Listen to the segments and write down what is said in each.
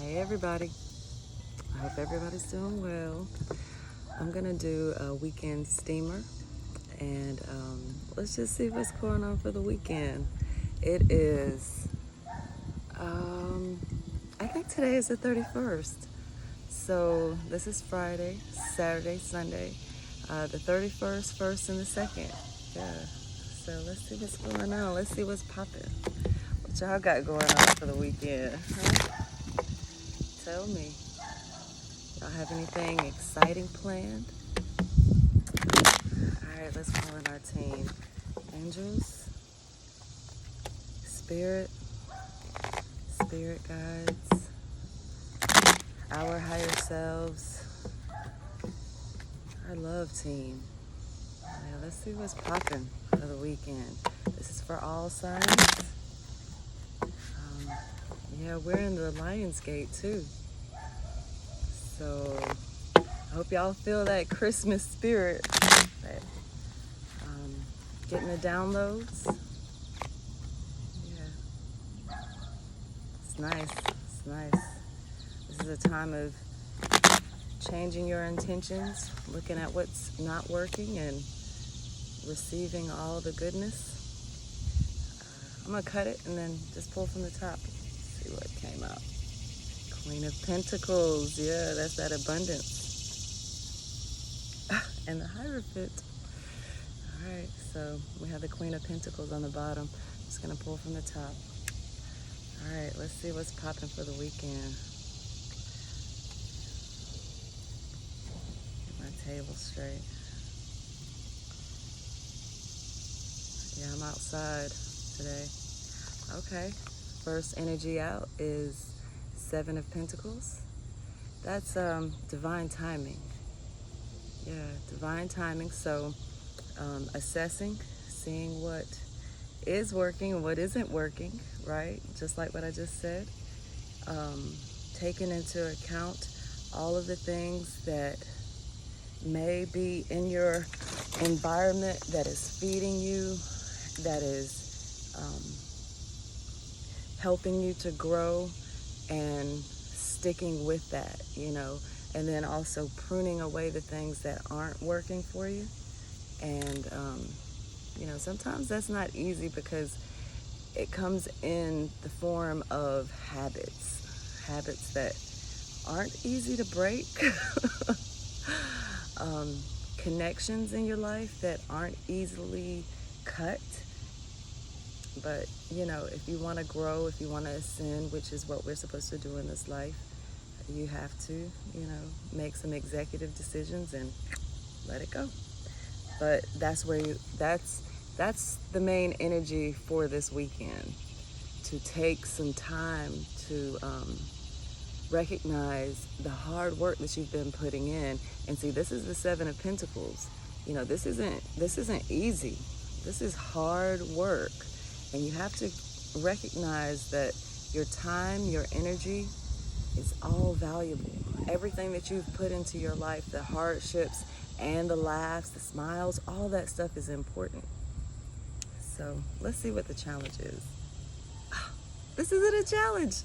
Hey everybody, I hope everybody's doing well. I'm gonna do a weekend steamer and let's just see what's going on for the weekend. It is, I think today is the 31st. So this is Friday, Saturday, Sunday, the 31st, 1st, and the 2nd. Yeah, so let's see what's going on. Let's see what's popping. What y'all got going on for the weekend, huh? Tell me. Y'all have anything exciting planned? Alright, let's call in our team. Angels, Spirit guides, our higher selves, our love team. Yeah, let's see what's popping for the weekend. This is for all signs. Yeah, we're in the Lionsgate too. So I hope y'all feel that Christmas spirit, that getting the downloads. Yeah, it's nice. It's nice. This is a time of changing your intentions, looking at what's not working, and receiving all the goodness. I'm gonna cut it and then just pull from the top. See what came out. Queen of Pentacles, yeah, that's that abundance. And the Hierophant. All right, so we have the Queen of Pentacles on the bottom. Just gonna pull from the top. All right, let's see what's popping for the weekend. Get my table straight. Yeah, I'm outside today. Okay, first energy out is 7 of Pentacles. That's divine timing. Yeah, divine timing. So assessing, seeing what is working and what isn't working, right? Just like what I just said. Taking into account all of the things that may be in your environment that is feeding you, that is helping you to grow, and sticking with that, and then also pruning away the things that aren't working for you. And sometimes that's not easy because it comes in the form of habits that aren't easy to break. Connections in your life that aren't easily cut. But if you want to grow, if you want to ascend, which is what we're supposed to do in this life, you have to make some executive decisions and let it go. But that's the main energy for this weekend, to take some time to recognize the hard work that you've been putting in. And see, this is the 7 of Pentacles. This isn't easy. This is hard work. And you have to recognize that your time, your energy is all valuable. Everything that you've put into your life, the hardships and the laughs, the smiles, all that stuff is important. So let's see what the challenge is. This isn't a challenge.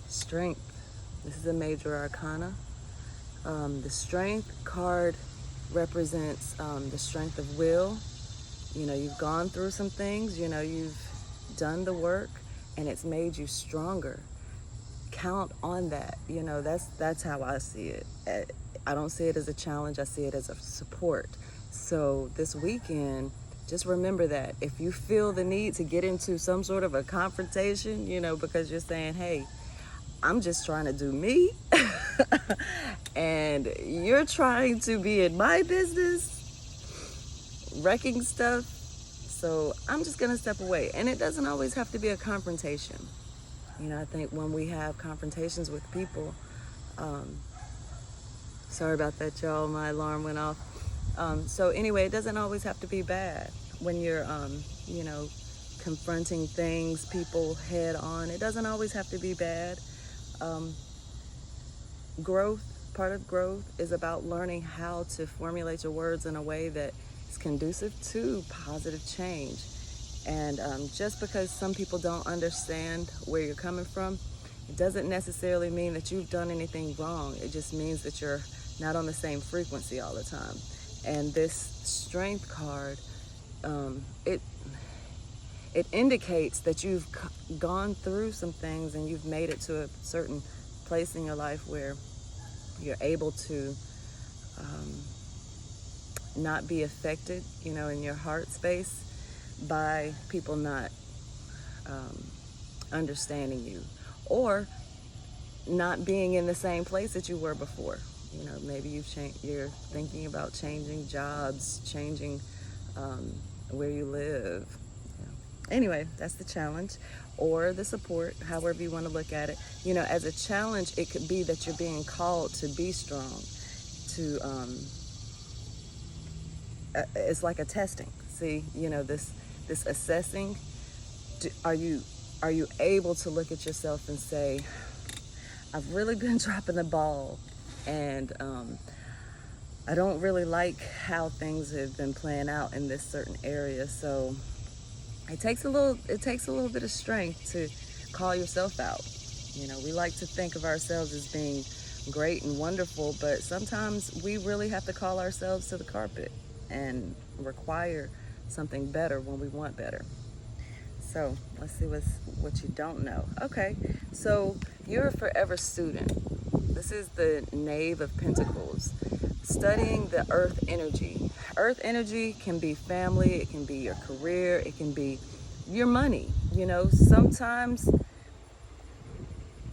Strength. This is a major arcana. The Strength card represents the strength of will. You've gone through some things, you've done the work, and it's made you stronger. Count on that. That's how I see it. I don't see it as a challenge. I see it as a support. So this weekend, just remember that if you feel the need to get into some sort of a confrontation, because you're saying, hey, I'm just trying to do me, and you're trying to be in my business, wrecking stuff, so I'm just gonna step away. And it doesn't always have to be a confrontation. I think when we have confrontations with people, sorry about that, y'all, my alarm went off. So anyway, it doesn't always have to be bad when you're, confronting things, people head on. It doesn't always have to be bad. Part of growth is about learning how to formulate your words in a way that is conducive to positive change. And just because some people don't understand where you're coming from, It doesn't necessarily mean that you've done anything wrong. It just means that you're not on the same frequency all the time. And this Strength card, it indicates that you've gone through some things and you've made it to a certain place in your life where you're able to not be affected, in your heart space by people not understanding you, or not being in the same place that you were before. Maybe you're thinking about changing jobs, changing where you live. Anyway, that's the challenge, or the support, however you want to look at it. As a challenge, it could be that you're being called to be strong, to it's like a testing. See, this assessing. Are you able to look at yourself and say, I've really been dropping the ball, and I don't really like how things have been playing out in this certain area. So it takes a little bit of strength to call yourself out. We like to think of ourselves as being great and wonderful, but sometimes we really have to call ourselves to the carpet and require something better when we want better. So let's see what you don't know. Okay, so you're a forever student. This is the Knave of Pentacles, studying the earth energy. Earth energy can be family, it can be your career, it can be your money. Sometimes,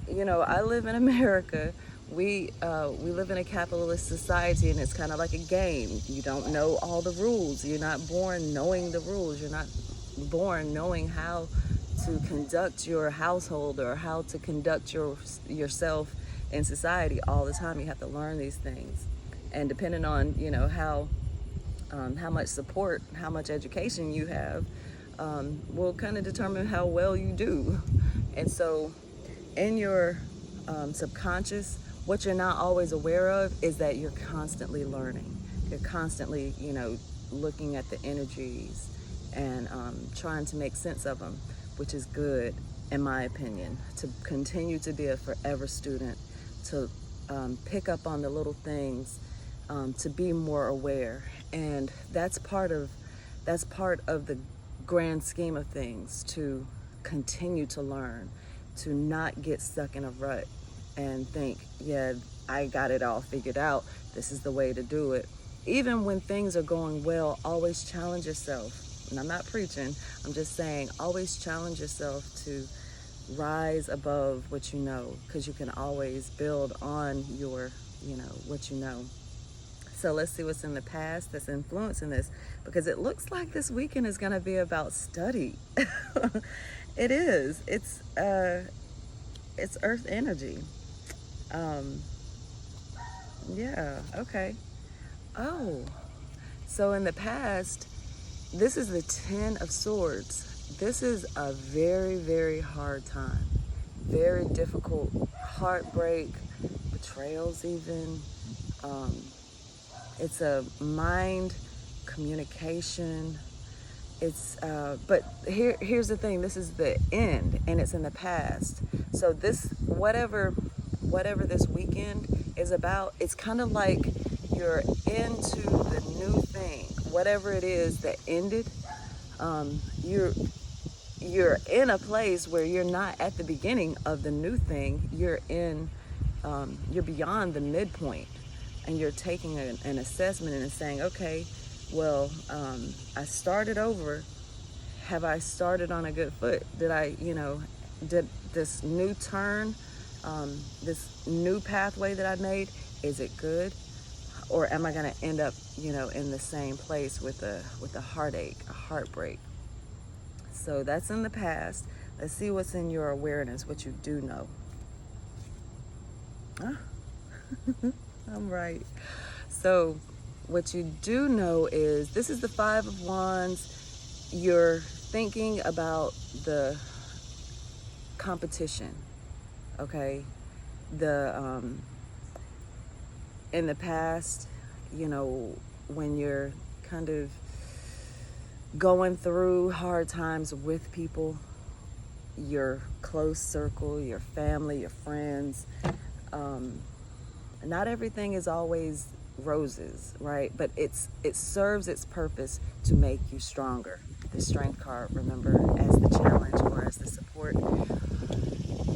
I live in America. We live in a capitalist society, and it's kind of like a game. You don't know all the rules. You're not born knowing the rules. You're not born knowing how to conduct your household or how to conduct yourself in society all the time. You have to learn these things, and depending on how much support, how much education you have, will kind of determine how well you do. And so in your subconscious, what you're not always aware of is that you're constantly learning. You're constantly looking at the energies and trying to make sense of them, which is good, in my opinion, to continue to be a forever student, to pick up on the little things, to be more aware. And that's part of the grand scheme of things, to continue to learn, to not get stuck in a rut and think, yeah, I got it all figured out, this is the way to do it. Even when things are going well, always challenge yourself. And I'm not preaching, I'm just saying, always challenge yourself to rise above what you know, because you can always build on your, what you know. So let's see what's in the past that's influencing this, because it looks like this weekend is going to be about study. It is. It's earth energy. Yeah, okay. Oh, so in the past, this is the 10 of Swords. This is a very, very hard time. Very difficult, heartbreak, betrayals even. It's a mind communication. It's but here's the thing, this is the end and it's in the past. So this whatever this weekend is about, it's kind of like you're into the new thing, whatever it is that ended. You're in a place where you're not at the beginning of the new thing. You're beyond the midpoint, and you're taking an assessment and saying, okay, well, I started over. Have I started on a good foot? Did this new turn, this new pathway that I made, is it good? Or am I going to end up, in the same place with a heartache, a heartbreak? So that's in the past. Let's see what's in your awareness, what you do know. Huh? I'm right. So what you do know is, this is the 5 of Wands. You're thinking about the competition, okay? In the past, when you're kind of going through hard times with people, your close circle, your family, your friends. Not everything is always roses, right? But it serves its purpose to make you stronger. The Strength card, remember, as the challenge or as the support.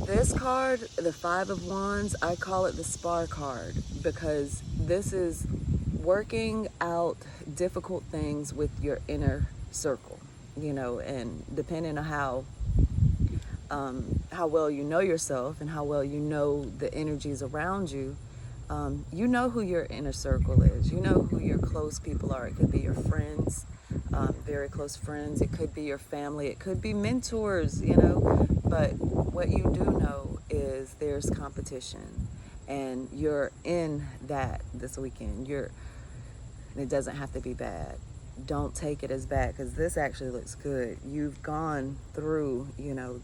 This card, the Five of Wands, I call it the spar card, because this is working out difficult things with your inner circle, you know, and depending on how well you know yourself and how well you know the energies around you, you know who your inner circle is. You know who your close people are. It could be your friends, very close friends. It could be your family. It could be mentors, you know. But what you do know is there's competition, and you're in that this weekend. It doesn't have to be bad. Don't take it as bad, because this actually looks good. You've gone through, you know,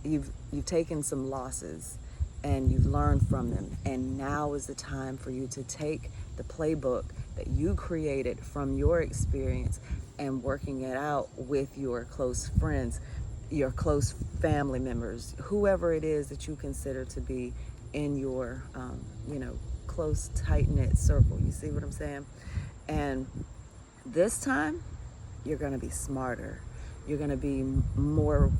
you've taken some losses and you've learned from them, and now is the time for you to take the playbook that you created from your experience and working it out with your close friends, your close family members, whoever it is that you consider to be in your you know, close, tight-knit circle. You see what I'm saying? And this time you're going to be smarter. You're going to be more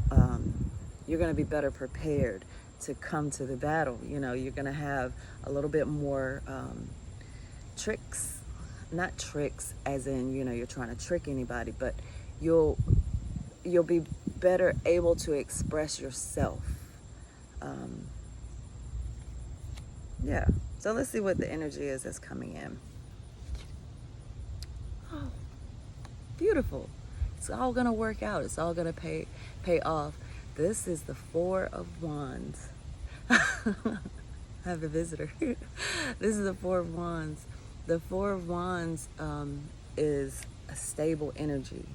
you're going to be better prepared to come to the battle. You know, you're going to have a little bit more tricks, not tricks as in, you know, you're trying to trick anybody, but you'll be better able to express yourself. Yeah, so let's see what the energy is that's coming in. Oh, beautiful. It's all gonna work out. It's all gonna pay off. This is the Four of Wands. I have a visitor. This is the Four of Wands. The Four of Wands is a stable energy.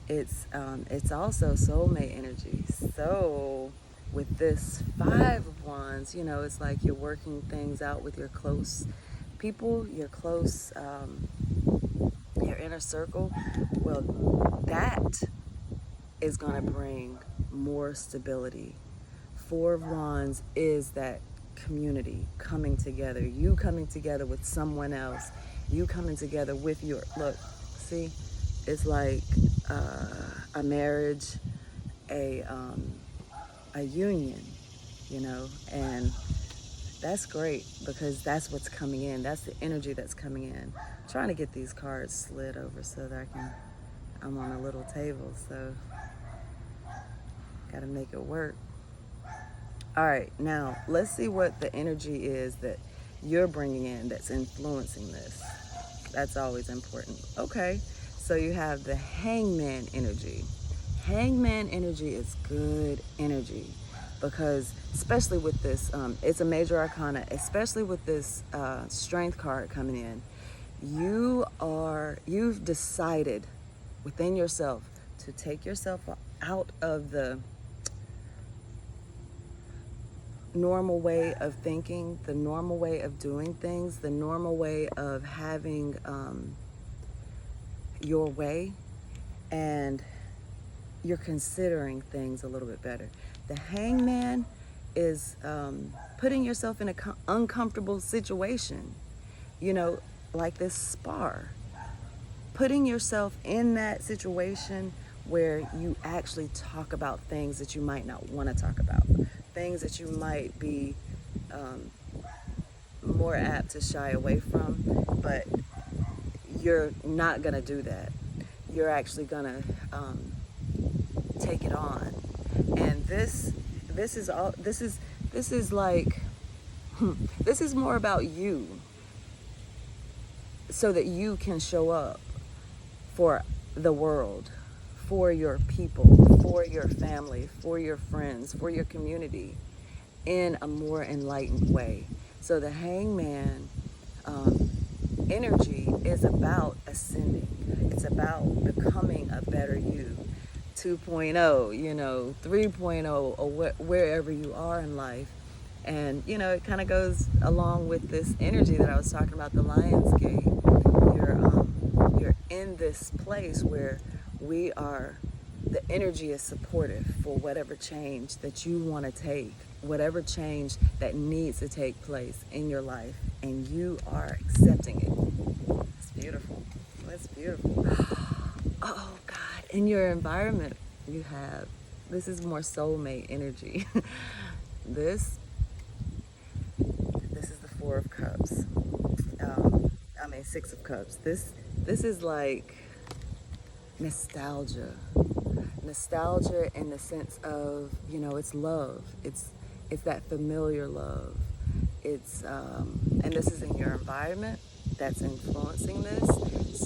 It's also soulmate energy. So with this Five of Wands, you know, it's like you're working things out with your close people, your close, your inner circle. Well, that is going to bring more stability. Four of Wands is that community coming together, you coming together with someone else, you coming together with your, look, see, it's like a marriage, a union, you know, and that's great, because that's what's coming in. That's the energy that's coming in. I'm trying to get these cards slid over so that I'm on a little table, so gotta make it work. All right, now let's see what the energy is that you're bringing in that's influencing this. That's always important. Okay, so you have the Hangman energy. Hangman energy is good energy, because especially with this, it's a major arcana, especially with this Strength card coming in, you've decided within yourself to take yourself out of the normal way of thinking, the normal way of doing things, the normal way of having your way, and you're considering things a little bit better. The Hangman is putting yourself in an uncomfortable situation, you know, like this spar. Putting yourself in that situation where you actually talk about things that you might not want to talk about, things that you might be more apt to shy away from, but you're not going to do that. You're actually going to take it on. And this is like this is more about you, so that you can show up for the world, for your people, for your family, for your friends, for your community, in a more enlightened way. So the Hangman energy is about ascending. It's about becoming a better you. 2.0, you know, 3.0, or wherever you are in life. And, you know, it kind of goes along with this energy that I was talking about, the Lion's Gate. You're in this place where we are the energy is supportive for whatever change that you want to take, whatever change that needs to take place in your life, and you are accepting it. It's beautiful. That's beautiful. Oh God, in your environment you have, this is more soulmate energy. This is the Four of Cups. Six of Cups. This is like nostalgia. Nostalgia in the sense of, it's love. It's that familiar love. It's and this is in your environment that's influencing this.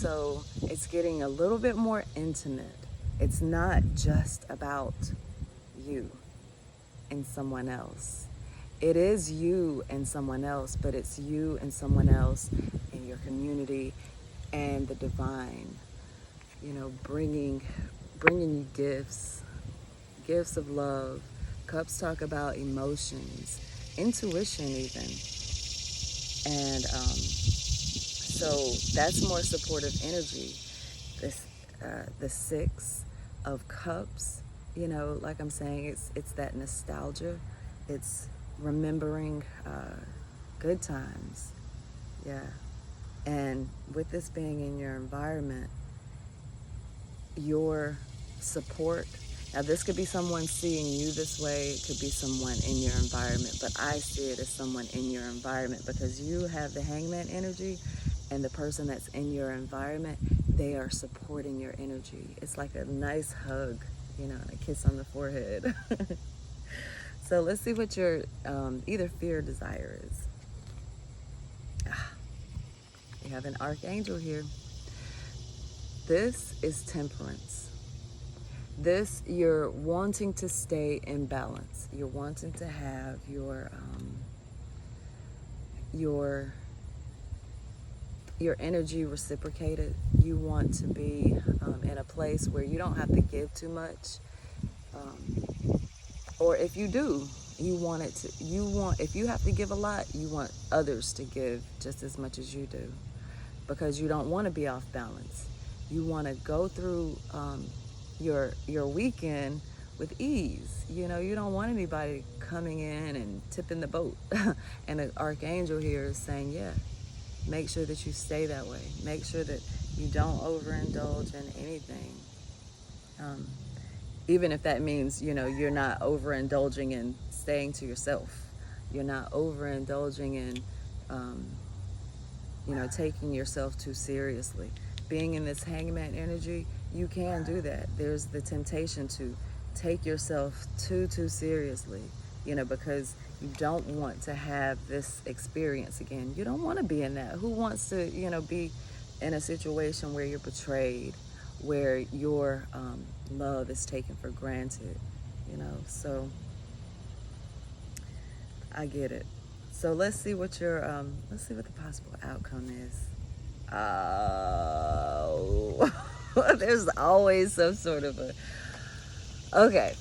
So it's getting a little bit more intimate. It's not just about you and someone else. It is you and someone else, but it's you and someone else in your community and the divine, bringing you gifts of love. Cups talk about emotions, intuition even. And so that's more supportive energy. The Six of Cups, like I'm saying, it's that nostalgia. It's remembering good times. Yeah. And with this being in your environment, your support, now this could be someone seeing you this way, it could be someone in your environment, but I see it as someone in your environment because you have the Hangman energy, and the person that's in your environment, they are supporting your energy. It's like a nice hug, and a kiss on the forehead. So let's see what your either fear or desire is. You have an archangel here. This is temperance. This, you're wanting to stay in balance. You're wanting to have your energy reciprocated. You want to be in a place where you don't have to give too much. Or if you do, if you have to give a lot, you want others to give just as much as you do, because you don't want to be off balance. You want to go through your weekend with ease. You don't want anybody coming in and tipping the boat. And the archangel here is saying, yeah, make sure that you stay that way. Make sure that you don't overindulge in anything. Even if that means, you're not overindulging in staying to yourself. You're not overindulging in, taking yourself too seriously. Being in this Hangman energy, you can do that. There's the temptation to take yourself too seriously, because you don't want to have this experience again. You don't want to be in that. Who wants to, be in a situation where you're betrayed, where your love is taken for granted, so I get it. So let's see what the possible outcome is. Oh, there's always some sort of okay.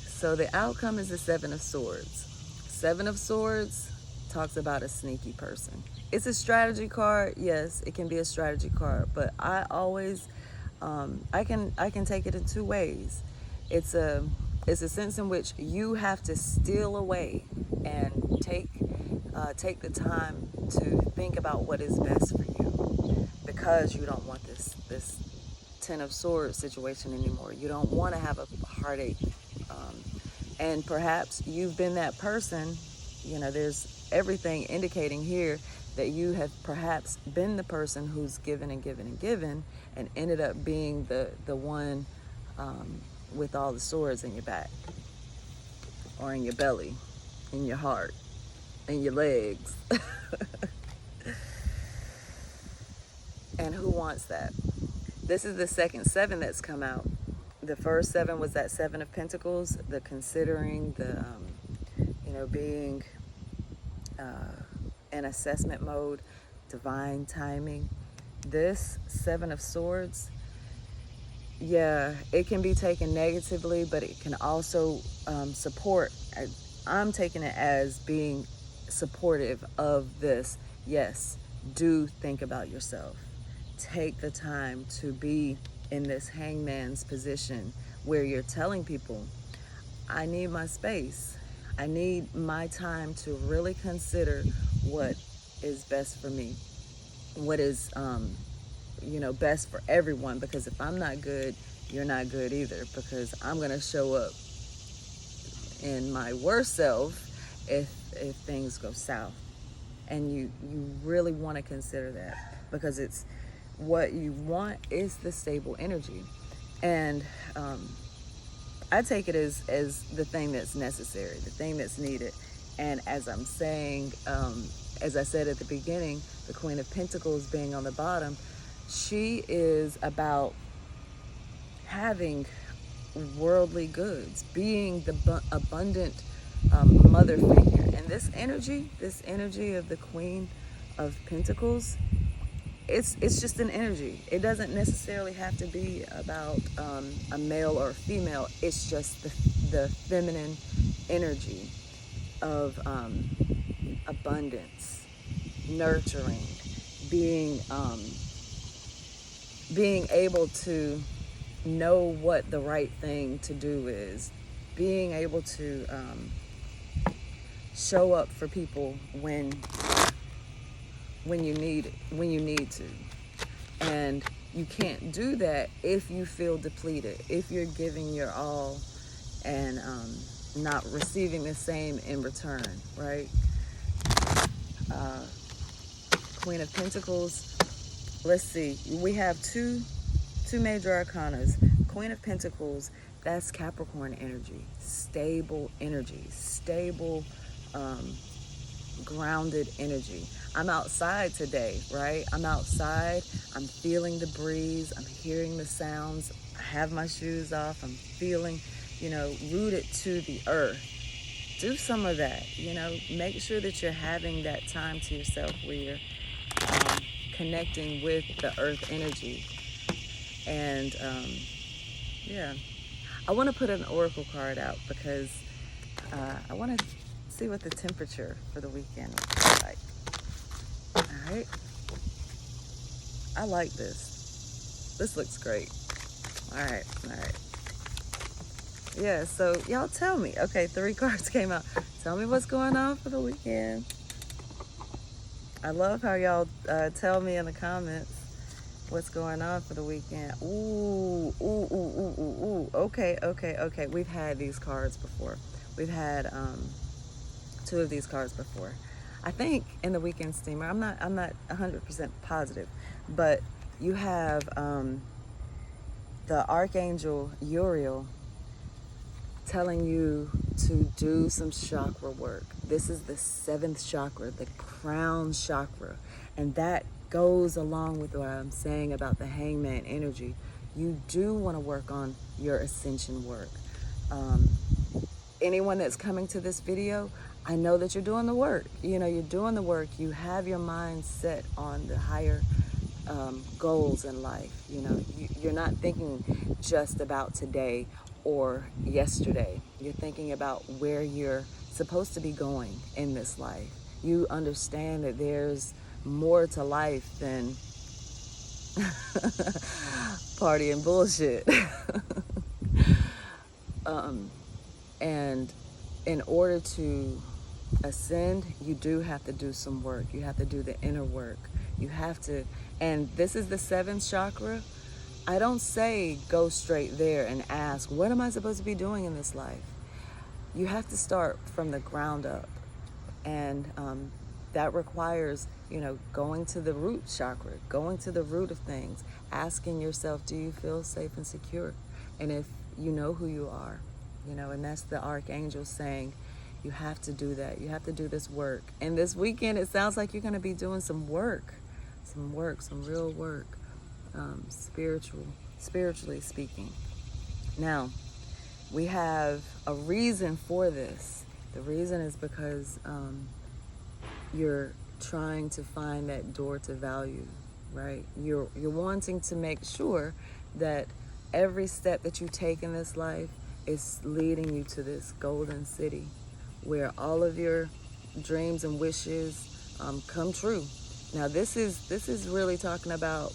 So the outcome is the Seven of Swords. Seven of Swords talks about a sneaky person. It's a strategy card. Yes, it can be a strategy card, but I always, I can take it in two ways. It's a sense in which you have to steal away and take the time to think about what is best for you, because you don't want this Ten of Swords situation anymore. You don't want to have a heartache, and perhaps you've been that person. There's everything indicating here that you have perhaps been the person who's given and given and given, and ended up being the one with all the swords in your back, or in your belly, in your heart, in your legs. And who wants that? This is the second seven that's come out. The first seven was that Seven of Pentacles, the considering, the being in assessment mode, divine timing. This Seven of Swords, yeah, it can be taken negatively, but it can also support. I'm taking it as being supportive of this. Yes, do think about yourself. Take the time to be in this Hangman's position where you're telling people, I need my space. I need my time to really consider what is best for me, what is, best for everyone. Because if I'm not good, you're not good either. Because I'm gonna show up in my worst self if things go south. And you really want to consider that, because it's what you want is the stable energy. And I take it as the thing that's necessary, the thing that's needed. And as I'm saying, as I said at the beginning, the Queen of Pentacles being on the bottom, she is about having worldly goods, being the abundant mother figure. And this energy of the Queen of Pentacles, it's just an energy. It doesn't necessarily have to be about a male or a female. It's just the feminine energy of abundance, nurturing, being able to know what the right thing to do is, being able to show up for people when you need to. And you can't do that if you feel depleted, if you're giving your all and not receiving the same in return, right? Queen of Pentacles, let's see, we have two major arcanas. Queen of Pentacles, that's Capricorn energy, stable energy, stable, grounded energy. I'm outside today, right? I'm outside, I'm feeling the breeze, I'm hearing the sounds, I have my shoes off, I'm feeling, rooted to the earth. Do some of that, make sure that you're having that time to yourself where you're connecting with the earth energy. And I want to put an oracle card out because I want to see what the temperature for the weekend looks like. All right. I like this. This looks great. All right. Yeah, so y'all tell me. Okay, 3 cards came out. Tell me what's going on for the weekend. I love how y'all tell me in the comments what's going on for the weekend. Ooh. Okay. We've had these cards before. We've had 2 of these cards before. I think in the weekend steamer, I'm not 100% positive, but you have the Archangel Uriel telling you to do some chakra work. This is the 7th chakra, the crown chakra, and that goes along with what I'm saying about the Hangman energy. You do want to work on your ascension work. Anyone that's coming to this video, I know that you're doing the work. You're doing the work. You have your mind set on the higher goals in life. You're not thinking just about today or yesterday. You're thinking about where you're supposed to be going in this life. You understand that there's more to life than party and bullshit. And in order to ascend, you do have to do some work. You have to do the inner work. You have to, and this is the 7th chakra. I don't say go straight there and ask, what am I supposed to be doing in this life? You have to start from the ground up. And that requires, going to the root chakra, going to the root of things, asking yourself, do you feel safe and secure? And if you know who you are, and that's the Archangel saying, you have to do that. You have to do this work. And this weekend, it sounds like you're going to be doing some work, some real work, spiritually speaking. Now, we have a reason for this. The reason is because you're trying to find that door to value, right? You're wanting to make sure that every step that you take in this life is leading you to this golden city where all of your dreams and wishes come true. Now, this is really talking about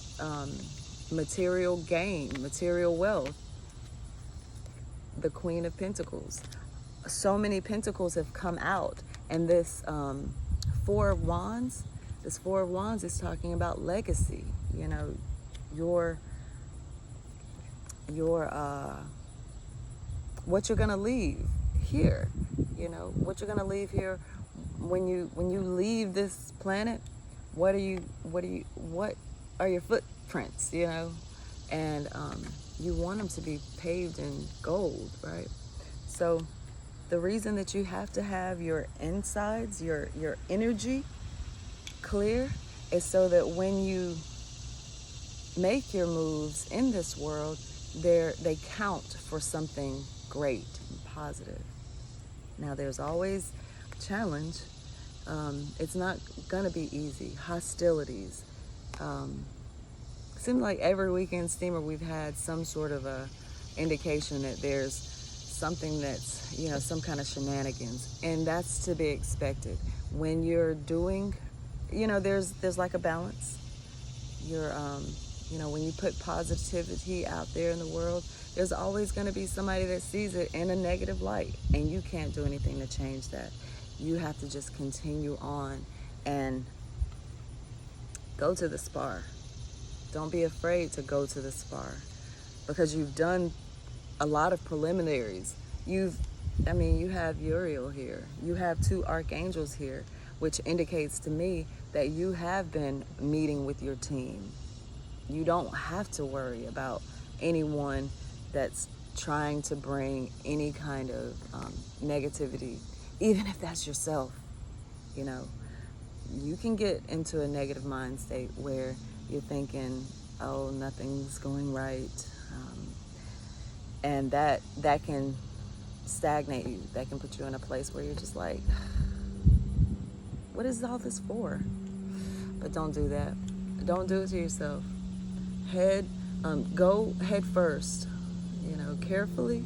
material gain, material wealth. the Queen of Pentacles. So many pentacles have come out, and this Four of Wands, is talking about legacy. You know, your what you're gonna leave here. You know, what you're gonna leave here when you leave this planet. What are your footprints? You know, and you want them to be paved in gold, right? So the reason that you have to have your insides, your energy clear, is so that when you make your moves in this world, they count for something great and positive. Now, there's always challenge. It's not gonna be easy. Hostilities. Seems like every weekend steamer we've had some sort of a indication that there's something that's, you know, some kind of shenanigans, and that's to be expected. When you're doing, you know, there's like a balance. You're you know, when you put positivity out there in the world, there's always going to be somebody that sees it in a negative light, and you can't do anything to change that. You have to just continue on and go to the spar. Don't be afraid to go to the spar, because you've done a lot of preliminaries. You have Uriel here. You have two archangels here, which indicates to me that you have been meeting with your team. You don't have to worry about anyone that's trying to bring any kind of negativity, even if that's yourself. You know, you can get into a negative mind state where you're thinking, oh, nothing's going right, and that can stagnate you. That can put you in a place where you're just like, what is all this for? But don't do that. Don't do it to yourself. Go head first, you know, carefully,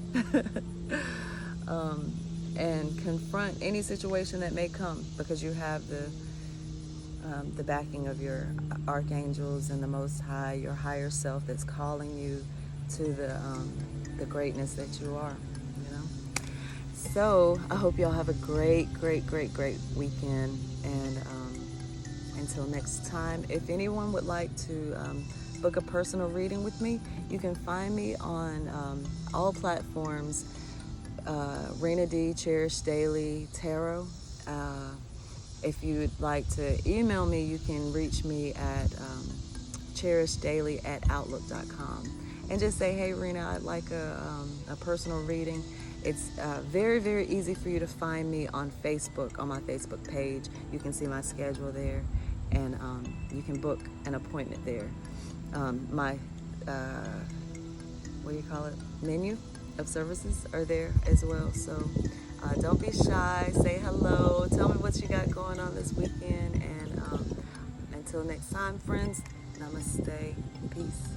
and confront any situation that may come, because you have the backing of your archangels and the Most High, your higher self, that's calling you to the greatness that you are, you know. So I hope y'all have a great weekend, and until next time, if anyone would like to book a personal reading with me, you can find me on all platforms. Rena D, Cherish Daily Tarot. If you'd like to email me, you can reach me at cherishdaily@outlook.com, and just say, hey Rena, I'd like a personal reading. It's very easy for you to find me on Facebook, on my Facebook page. You can see my schedule there, and you can book an appointment there. My menu of services are there as well. So don't be shy. Say hello. Tell me what you got going on this weekend. And until next time, friends, namaste. Peace.